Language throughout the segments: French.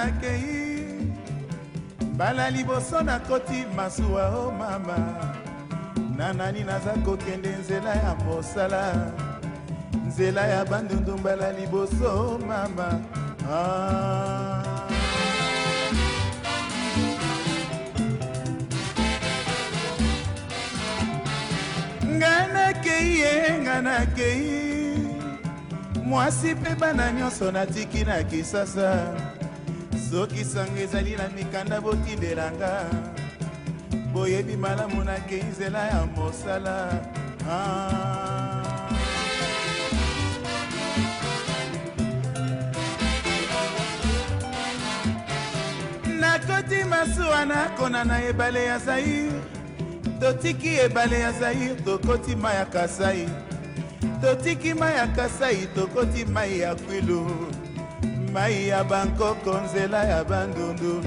nakei mbala liboso nakoti masuwa o mama na nani naza kokende nzela ya mosala nzela ya bandundu mbala liboso mama nga nakei ye nga nakei mwasi mpe bana nyonso natiki na kisasa soki sango ezali na mikanda botindelanga boyebi malamu nakei nzela ya mosala nakoti masuwa nakona na ebale ya Zaire totiki ebale ya Zaire tokoti mai ya Kasai totiki mai ya Kasai tokoti mai ya Kwilu mai ya Bangkoko nzela ya bandundu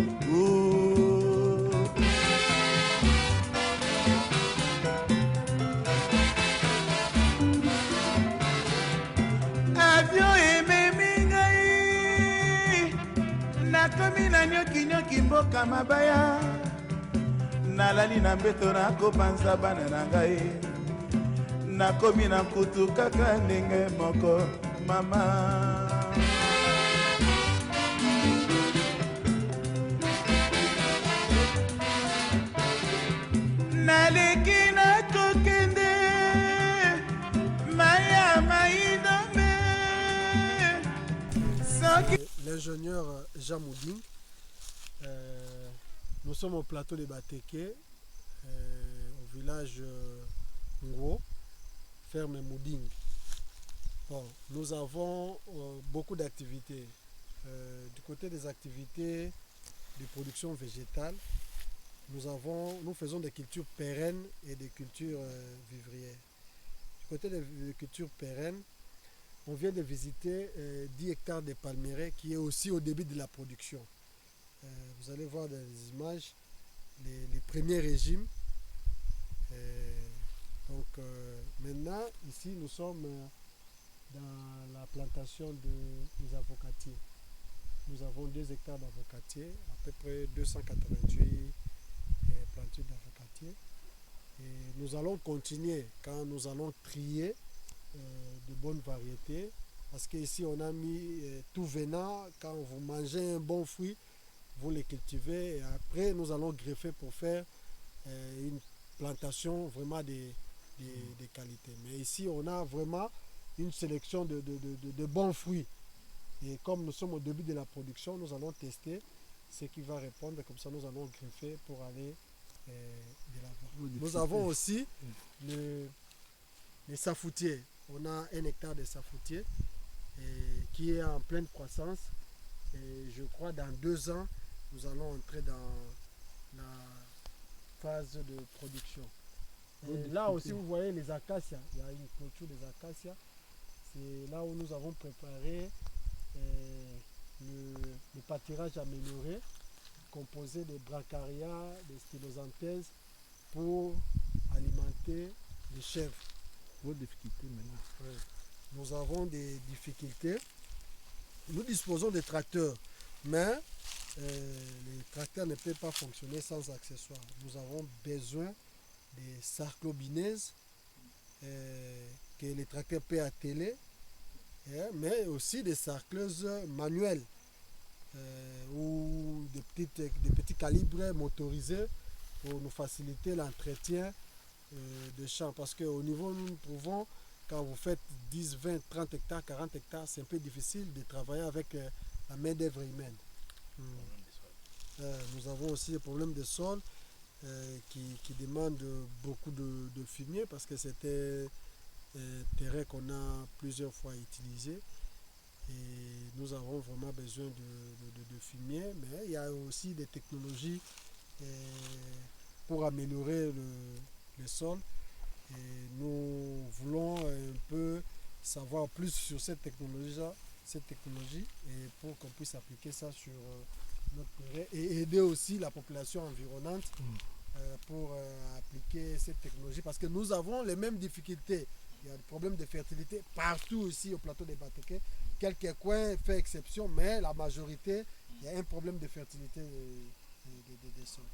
avion ememi ngai nakomi na nyokinyoki mboka mabaya nalali na mbeto nakopanza bana na ngai nakomi na kutu kaka ndenge moko mama naleki nakokende maya maindombe l'ingénieur Jean Mouding. Nous sommes au plateau de Bateke, au village Ngo, ferme Mouding. Bon, nous avons beaucoup d'activités. Du côté des activités de production végétale, nous faisons des cultures pérennes et des cultures vivrières. Du côté des cultures pérennes, on vient de visiter 10 hectares de palmeraie qui est aussi au début de la production. Vous allez voir dans les images les premiers régimes. Maintenant, ici, nous sommes dans la plantation des avocatiers. Nous avons 2 hectares d'avocatiers, à peu près 288 plantures d'avocatiers. Et nous allons continuer quand nous allons trier de bonnes variétés. Parce qu'ici, on a mis tout venant. Quand vous mangez un bon fruit, vous les cultivez. Et après, nous allons greffer pour faire une plantation vraiment de qualité. Mais ici, on a vraiment une sélection de bons fruits. Et comme nous sommes au début de la production, nous allons tester ce qui va répondre. Comme ça, nous allons greffer pour aller de l'avant. Nous avons aussi les safoutiers. On a 1 hectare de safoutiers qui est en pleine croissance. Et je crois dans 2 ans, nous allons entrer dans la phase de production. Et là aussi, vous voyez les acacias. Il y a une clôture des acacias. C'est là où nous avons préparé le pâturage amélioré, composé de bracharia, de stylosanthèse pour alimenter les chèvres. Vos difficultés maintenant. Oui. Nous avons des difficultés. Nous disposons de tracteurs, mais les tracteurs ne peuvent pas fonctionner sans accessoires. Nous avons besoin des sarclobinaises que les tracteurs peuvent atteler, mais aussi des sarcleuses manuelles ou des petits calibres motorisés pour nous faciliter l'entretien de champs. Parce qu'au niveau où nous nous trouvons, quand vous faites 10, 20, 30 hectares, 40 hectares, c'est un peu difficile de travailler avec la main-d'œuvre humaine. Nous avons aussi des problèmes de sol qui demandent beaucoup de fumier parce que c'était un terrain qu'on a plusieurs fois utilisé. Et nous avons vraiment besoin de fumier, mais il y a aussi des technologies pour améliorer le sol. Et nous voulons un peu savoir plus sur cette technologie et pour qu'on puisse appliquer ça sur notre terrain et aider aussi la population environnante pour appliquer cette technologie parce que nous avons les mêmes difficultés. Il y a des problèmes de fertilité partout ici au plateau des Bateke. Quelques coins fait exception, mais la majorité Il y a un problème de fertilité des sols.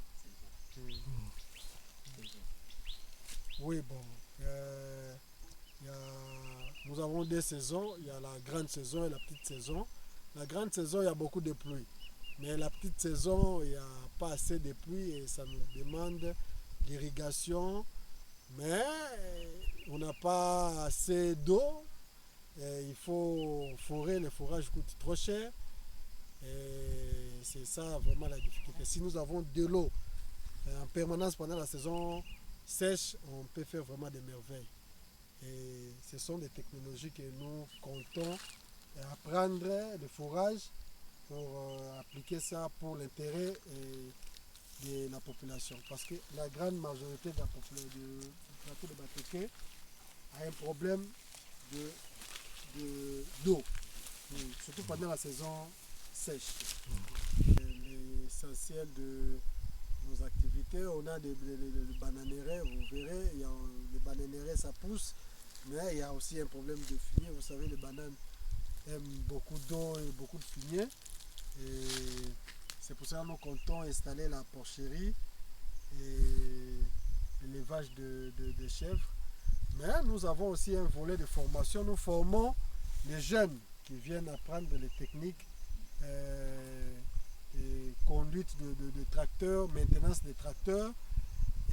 Oui, bon. Nous avons deux saisons. Il y a la grande saison et la petite saison. La grande saison, il y a beaucoup de pluie. Mais la petite saison, il n'y a pas assez de pluie et ça nous demande l'irrigation. Mais on n'a pas assez d'eau. Il faut forer, le forage coûte trop cher. Et c'est ça vraiment la difficulté. Si nous avons de l'eau en permanence pendant la saison sèche, on peut faire vraiment des merveilles. Et ce sont des technologies que nous comptons apprendre, le forage, pour appliquer ça pour l'intérêt de la population. Parce que la grande majorité de la population du plateau de Batéké a un problème d'eau, surtout pendant la saison sèche. L'essentiel de nos activités, on a des bananeraies, vous verrez, les bananeraies ça pousse, mais il y a aussi un problème de fumier. Vous savez, les bananes aiment beaucoup d'eau et beaucoup de fumier. Et c'est pour ça que nous comptons installer la porcherie et l'élevage de chèvres. Mais nous avons aussi un volet de formation. Nous formons les jeunes qui viennent apprendre les techniques et conduite de tracteurs, maintenance des tracteurs.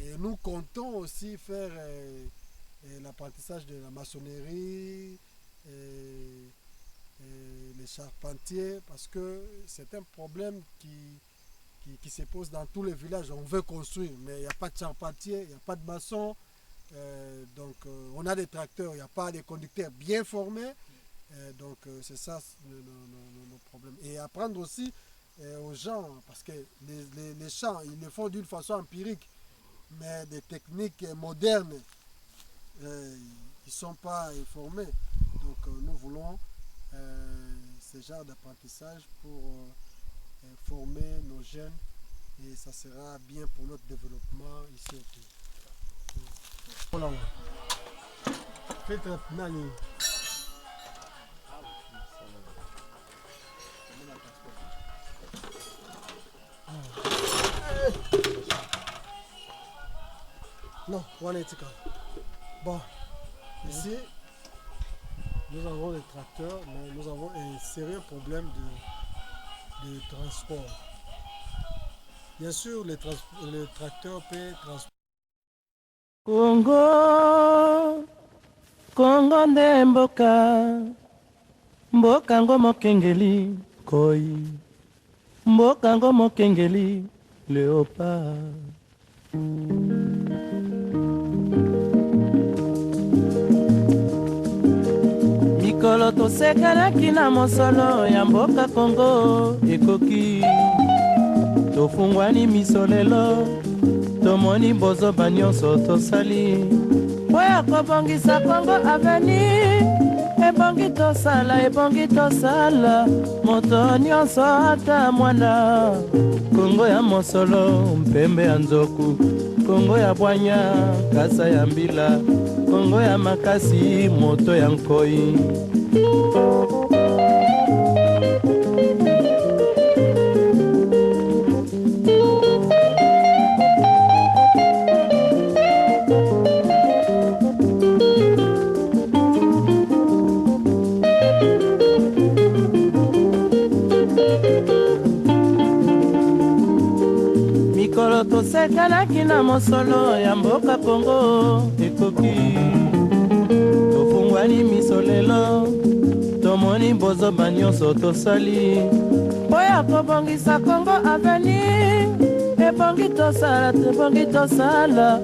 Et nous comptons aussi faire l'apprentissage de la maçonnerie et les charpentiers, parce que c'est un problème qui se pose dans tous les villages. On veut construire, mais il n'y a pas de charpentier, il n'y a pas de maçon. Donc on a des tracteurs, il n'y a pas de conducteurs bien formés. Donc c'est ça nos problèmes. Et apprendre aussi aux gens, parce que les champs, ils le font d'une façon empirique, mais des techniques modernes, ils ne sont pas informés. Donc nous voulons ce genre d'apprentissage pour former nos jeunes, et ça sera bien pour notre développement ici au pays. Non, bon, ici, nous avons des tracteurs, mais nous avons un sérieux problème de transport. Bien sûr, le tracteur peut transporter. Congo nde mboka ngo mokengeli koi, mboka ngo mokengeli léopard. Mikolo tosekelaki na mosolo ya mboka Congo ekoki, tofungwani miso lelo, tomoni bozoba nyonso tosali po ya kobongisa Congo aveni. Ebongi tosala moto nyonso ata mwana. Congo ya mosolo mpembe ya nzoku, Congo ya bwanya kasa ya mbila, Congo ya makasi moto ya nkoi. Mikolo tosekanaki na mosolo ya mboka Congo ekoki, tofungwani miso lelo, tomoni bozoba nyonso tosali po ya kobongisa Congo aveni. Ebongi tosala